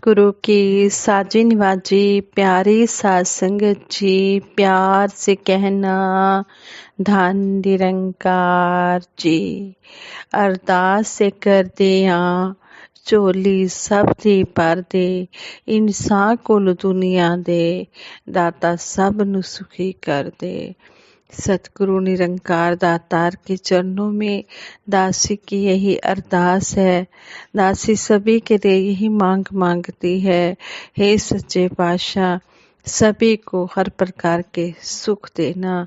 सतगुरु की साजी निवाजी प्यारी साध संगत जी, प्यार से कहना धन निरंकार जी। अरदास से कर दिया झोली सब दी भर दे, इंसान कोल दुनिया दे दाता सब नु सुखी कर दे। सतगुरु निरंकार दातार के चरणों में दासी की यही अरदास है। दासी सभी के लिए यही मांग मांगती है, हे सच्चे पातशाह सभी को हर प्रकार के सुख देना।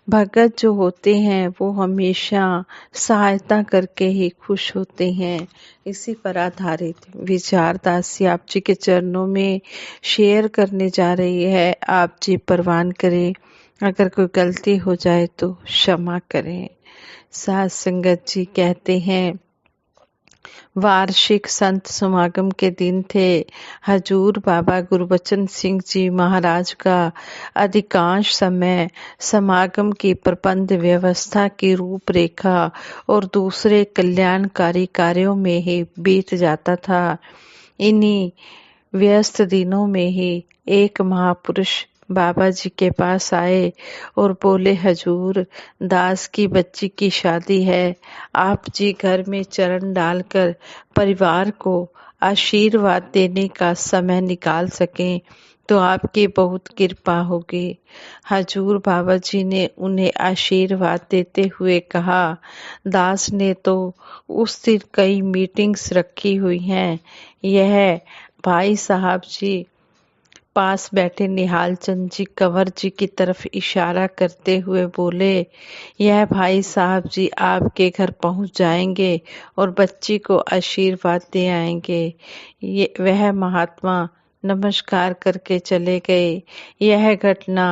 भगत जो होते हैं वो हमेशा सहायता करके ही खुश होते हैं। इसी पर आधारित विचार दासी आप जी के चरणों में शेयर करने जा रही है। आप जी परवान करें, अगर कोई गलती हो जाए तो क्षमा करें। साध संगत जी कहते हैं, वार्षिक संत समागम के दिन थे। हजूर बाबा गुरबचन सिंह जी महाराज का अधिकांश समय समागम की प्रबंध व्यवस्था की रूपरेखा और दूसरे कल्याणकारी कार्यों में ही बीत जाता था। इन्हीं व्यस्त दिनों में ही एक महापुरुष बाबा जी के पास आए और बोले, हजूर दास की बच्ची की शादी है, आप जी घर में चरण डालकर परिवार को आशीर्वाद देने का समय निकाल सकें तो आपकी बहुत कृपा होगी। हजूर बाबा जी ने उन्हें आशीर्वाद देते हुए कहा, दास ने तो उस दिन कई मीटिंग्स रखी हुई हैं। यह भाई साहब जी पास बैठे निहाल चंद जी कंवर जी की तरफ इशारा करते हुए बोले, यह भाई साहब जी आपके घर पहुंच जाएंगे और बच्ची को आशीर्वाद दे आएंगे। ये वह महात्मा नमस्कार करके चले गए। यह घटना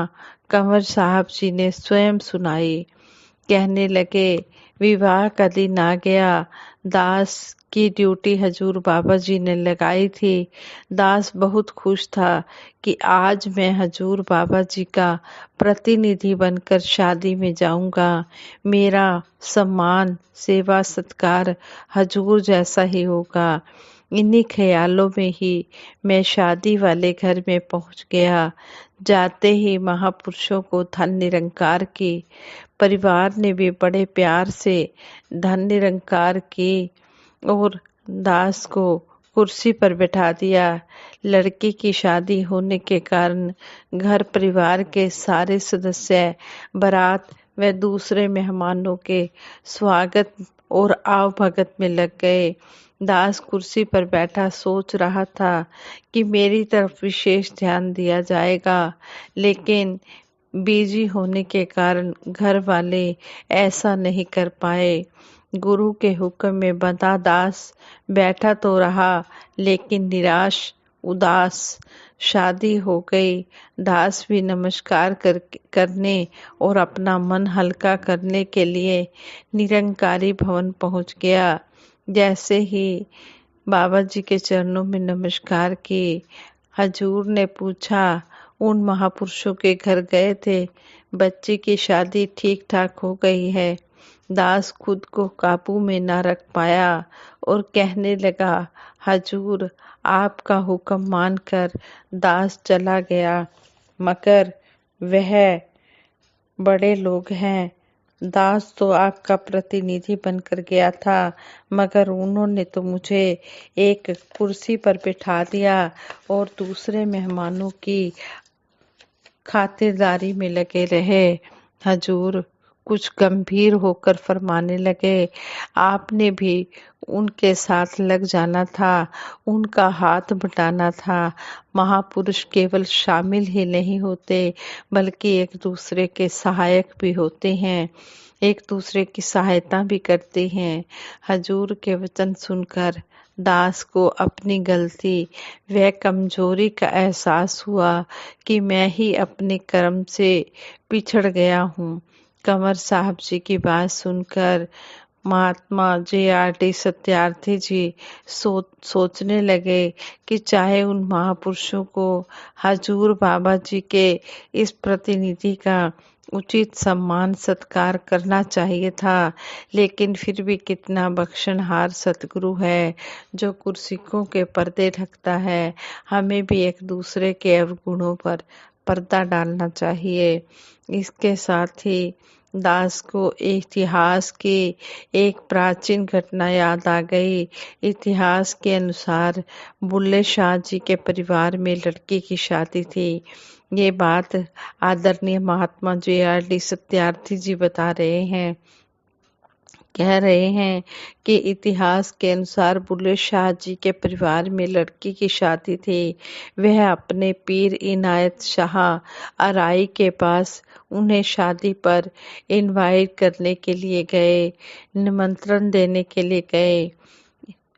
कंवर साहब जी ने स्वयं सुनाई। कहने लगे, विवाह का दिन आ गया। दास की ड्यूटी हजूर बाबा जी ने लगाई थी। दास बहुत खुश था कि आज मैं हजूर बाबा जी का प्रतिनिधि बनकर शादी में जाऊंगा। मेरा सम्मान सेवा सत्कार हजूर जैसा ही होगा। इन्हीं ख्यालों में ही मैं शादी वाले घर में पहुंच गया। जाते ही महापुरुषों को धन निरंकार की परिवार ने भी बड़े प्यार से धन निरंकार की और दास को कुर्सी पर बैठा दिया। लड़की की शादी होने के कारण घर परिवार के सारे सदस्य बारात व दूसरे मेहमानों के स्वागत और आवभगत में लग गए। दास कुर्सी पर बैठा सोच रहा था कि मेरी तरफ विशेष ध्यान दिया जाएगा, लेकिन बिजी होने के कारण घर वाले ऐसा नहीं कर पाए। गुरु के हुक्म में बंधा दास बैठा तो रहा, लेकिन निराश उदास। शादी हो गई। दास भी नमस्कार करने और अपना मन हल्का करने के लिए निरंकारी भवन पहुंच गया। जैसे ही बाबा जी के चरणों में नमस्कार की, हजूर ने पूछा, उन महापुरुषों के घर गए थे, बच्ची की शादी ठीक ठाक हो गई है। दास खुद को काबू में न रख पाया और कहने लगा, हजूर आपका हुक्म मानकर दास चला गया, मगर वह बड़े लोग हैं। दास तो आपका प्रतिनिधि बनकर गया था, मगर उन्होंने तो मुझे एक कुर्सी पर बिठा दिया और दूसरे मेहमानों की खातिरदारी में लगे रहे। हजूर कुछ गंभीर होकर फरमाने लगे, आपने भी उनके साथ लग जाना था, उनका हाथ बटाना था। महापुरुष केवल शामिल ही नहीं होते, बल्कि एक दूसरे के सहायक भी होते हैं, एक दूसरे की सहायता भी करते हैं। हजूर के वचन सुनकर दास को अपनी गलती व कमजोरी का एहसास हुआ कि मैं ही अपने कर्म से पिछड़ गया हूँ। कंवर साहब जी की बात सुनकर महात्मा JRD सत्यार्थी जी सोचने लगे कि चाहे उन महापुरुषों को हजूर बाबा जी के इस प्रतिनिधि का उचित सम्मान सत्कार करना चाहिए था, लेकिन फिर भी कितना बख्शनहार सतगुरु है जो गुरसिखों के पर्दे ढकता है। हमें भी एक दूसरे के अवगुणों पर पर्दा डालना चाहिए। इसके साथ ही दास को इतिहास की एक प्राचीन घटना याद आ गई। इतिहास के अनुसार बुल्ले शाह जी के परिवार में लड़की की शादी थी। ये बात आदरणीय महात्मा JRD सत्यार्थी जी बता रहे हैं। कह रहे हैं कि इतिहास के अनुसार बुल्ले शाह जी के परिवार में लड़की की शादी थी। वह अपने पीर इनायत शाह अराई के पास उन्हें शादी पर इनवाइट करने के लिए गए, निमंत्रण देने के लिए गए।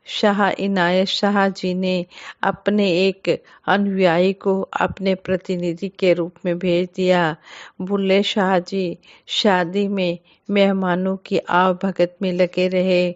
शाह इनायत शाह जी ने अपने एक अनुयायी को अपने प्रतिनिधि के रूप में भेज दिया। बुल्ले शाह जी शादी में मेहमानों की आवभगत में लगे रहे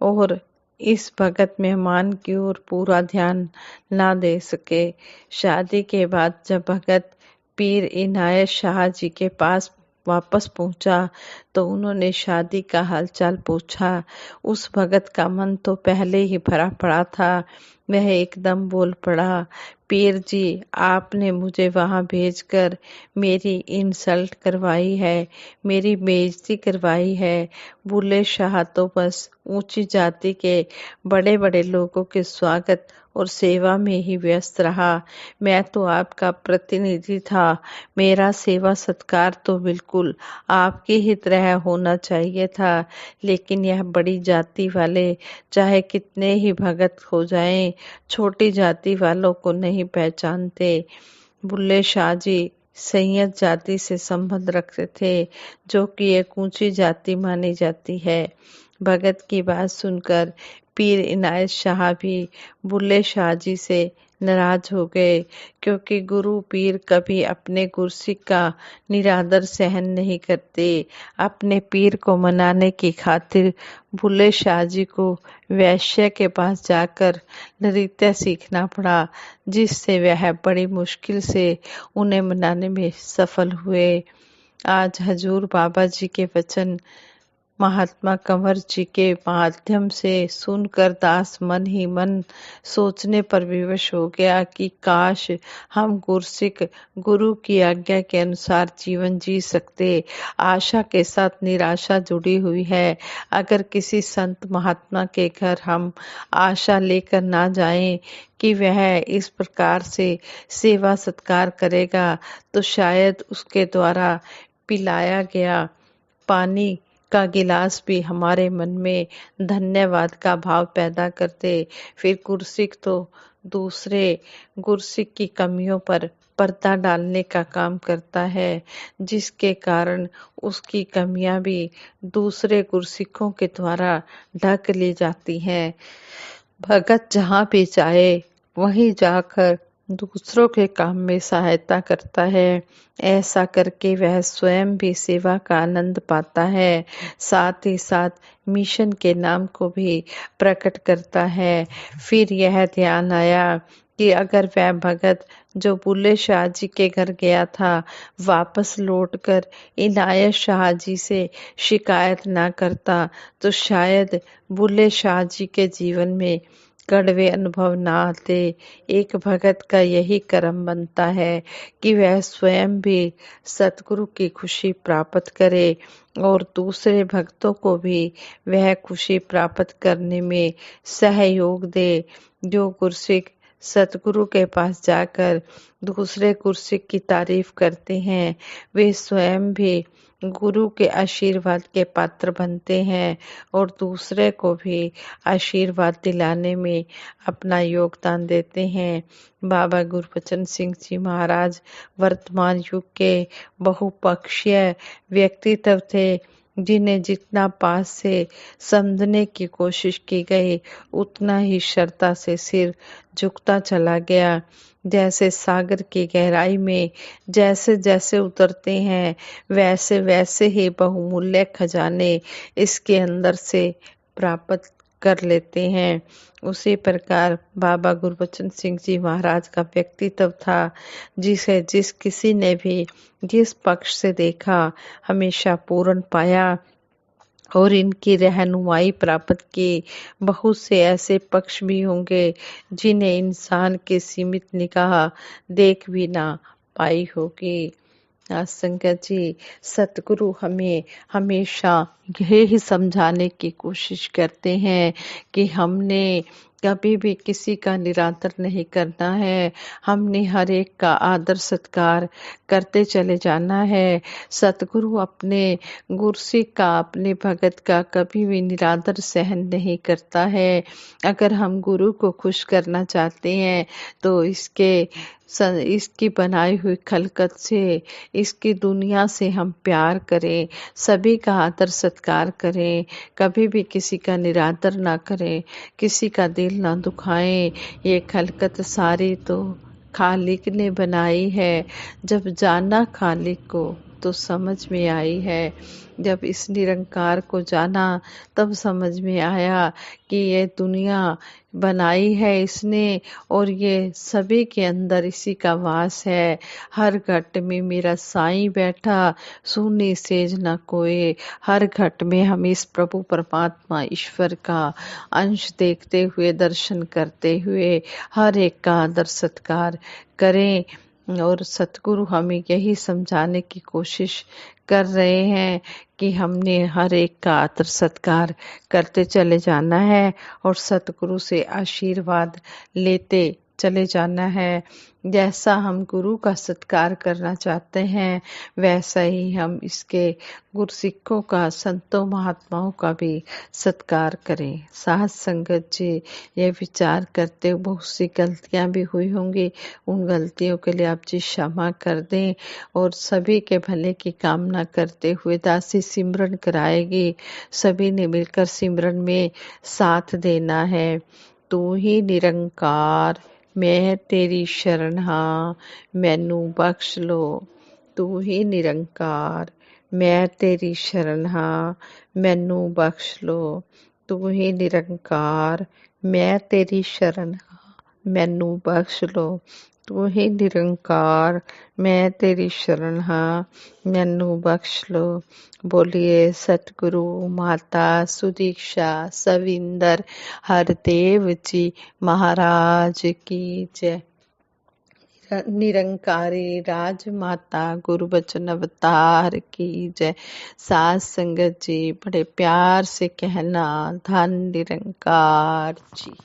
और इस भगत मेहमान की ओर पूरा ध्यान ना दे सके। शादी के बाद जब भगत पीर इनायत शाह जी के पास वापस पहुंचा तो उन्होंने शादी का हालचाल पूछा। उस भगत का मन तो पहले ही भरा पड़ा था। वह एकदम बोल पड़ा, पीर जी, आपने मुझे वहां भेजकर मेरी इंसल्ट करवाई है, मेरी बेइज्जती करवाई है। बुल्ले शाह तो बस ऊंची जाति के बड़े बड़े लोगों के स्वागत और सेवा में ही व्यस्त रहा। मैं तो आपका प्रतिनिधि था। मेरा सेवा सत्कार तो बिल्कुल आपकी ही तरह होना चाहिए था, लेकिन यह बड़ी जाति वाले चाहे कितने ही भगत हो जाएं, छोटी जाति वालों को नहीं पहचानते। बुल्ले शाह जी सैयद जाति से संबंध रखते थे, जो कि एक ऊंची जाति मानी जाती है। भगत की बात सुनकर पीर इनायत शाह भी बुल्ले शाह जी से नाराज हो गए, क्योंकि गुरु पीर कभी अपने गुरसिख का निरादर सहन नहीं करते। अपने पीर को मनाने की खातिर बुल्ले शाह जी को वैश्य के पास जाकर नृत्य सीखना पड़ा, जिससे वह बड़ी मुश्किल से उन्हें मनाने में सफल हुए। आज हजूर बाबा जी के वचन महात्मा कंवर जी के माध्यम से सुनकर दास मन ही मन सोचने पर विवश हो गया कि काश हम गुरसिख गुरु की आज्ञा के अनुसार जीवन जी सकते। आशा के साथ निराशा जुड़ी हुई है। अगर किसी संत महात्मा के घर हम आशा लेकर ना जाएं कि वह इस प्रकार से सेवा सत्कार करेगा, तो शायद उसके द्वारा पिलाया गया पानी का गिलास भी हमारे मन में धन्यवाद का भाव पैदा करते। फिर गुरसिख तो दूसरे गुरसिख की कमियों पर पर्दा डालने का काम करता है, जिसके कारण उसकी कमियां भी दूसरे गुरसिखों के द्वारा ढक ली जाती हैं। भगत जहाँ भी जाए वहीं जाकर दूसरों के काम में सहायता करता है। ऐसा करके वह स्वयं भी सेवा का आनंद पाता है, साथ ही साथ मिशन के नाम को भी प्रकट करता है। फिर यह ध्यान आया कि अगर वह भगत जो बुल्ले शाह जी के घर गया था वापस लौटकर इनायत शाह जी से शिकायत ना करता, तो शायद बुल्ले शाह जी के जीवन में कड़वे अनुभव ना आते। एक भगत का यही कर्म बनता है कि वह स्वयं भी सतगुरु की खुशी प्राप्त करे और दूसरे भक्तों को भी वह खुशी प्राप्त करने में सहयोग दे। जो गुरसिख सतगुरु के पास जाकर दूसरे गुरसिख की तारीफ करते हैं, वे स्वयं भी गुरु के आशीर्वाद के पात्र बनते हैं और दूसरे को भी आशीर्वाद दिलाने में अपना योगदान देते हैं। बाबा गुरबचन सिंह जी महाराज वर्तमान युग के बहुपक्षीय व्यक्तित्व थे, जिन्हें जितना पास से समझने की कोशिश की गई उतना ही श्रद्धा से सिर झुकता चला गया। जैसे सागर की गहराई में जैसे जैसे उतरते हैं, वैसे वैसे ही बहुमूल्य खजाने इसके अंदर से प्राप्त कर लेते हैं। उसी प्रकार बाबा गुरबचन सिंह जी महाराज का व्यक्तित्व था, जिसे जिस किसी ने भी जिस पक्ष से देखा हमेशा पूर्ण पाया और इनकी रहनुमाई प्राप्त की। बहुत से ऐसे पक्ष भी होंगे जिन्हें इंसान की सीमित निगाह देख भी ना पाई होगी। संगत जी, सतगुरु हमें हमेशा यही समझाने की कोशिश करते हैं कि हमने कभी भी किसी का निरादर नहीं करना है। हमने हर एक का आदर सत्कार करते चले जाना है। सतगुरु अपने गुरसिक का, अपने भगत का कभी भी निरादर सहन नहीं करता है। अगर हम गुरु को खुश करना चाहते हैं तो इसकी बनाई हुई खलकत से, इसकी दुनिया से हम प्यार करें, सभी का आदर सत्कार करें, कभी भी किसी का निरादर ना करें, किसी का दिल ना दुखाएं। ये खलकत सारी तो खालिक ने बनाई है। जब जाना खालिक को तो समझ में आई है। जब इस निरंकार को जाना तब समझ में आया कि ये दुनिया बनाई है इसने और ये सभी के अंदर इसी का वास है। हर घट में मेरा साईं बैठा, सुनी सेज न कोय। हर घट में हम इस प्रभु परमात्मा ईश्वर का अंश देखते हुए, दर्शन करते हुए हर एक का आदर सत्कार करें। और सतगुरु हमें यही समझाने की कोशिश कर रहे हैं कि हमने हर एक का आदर सत्कार करते चले जाना है और सतगुरु से आशीर्वाद लेते चले जाना है। जैसा हम गुरु का सत्कार करना चाहते हैं वैसा ही हम इसके गुरसिखों का, संतों महात्माओं का भी सत्कार करें। साथ संगत जी, ये विचार करते हुए बहुत सी गलतियां भी हुई होंगी, उन गलतियों के लिए आप जी क्षमा कर दें और सभी के भले की कामना करते हुए दासी सिमरन कराएगी। सभी ने मिलकर सिमरन में साथ देना है। तू ही निरंकार, मैं तेरी शरण हाँ, मैनू बख्श लो। तू ही निरंकार, मैं तेरी शरण हाँ, मैनू बख्श लो। तू ही निरंकार, मैं तेरी शरण हाँ, मैनू बख्श लो। तू ही निरंकार, मैं तेरी शरण हाँ, मैनू बख्श लो। बोलिए सतगुरु माता सुदीक्षा सविंदर हरदेव जी महाराज की जय। निरंकारी राजमाता गुरुबचन अवतार की जय। साथ संगत जी बड़े प्यार से कहना, धन निरंकार जी।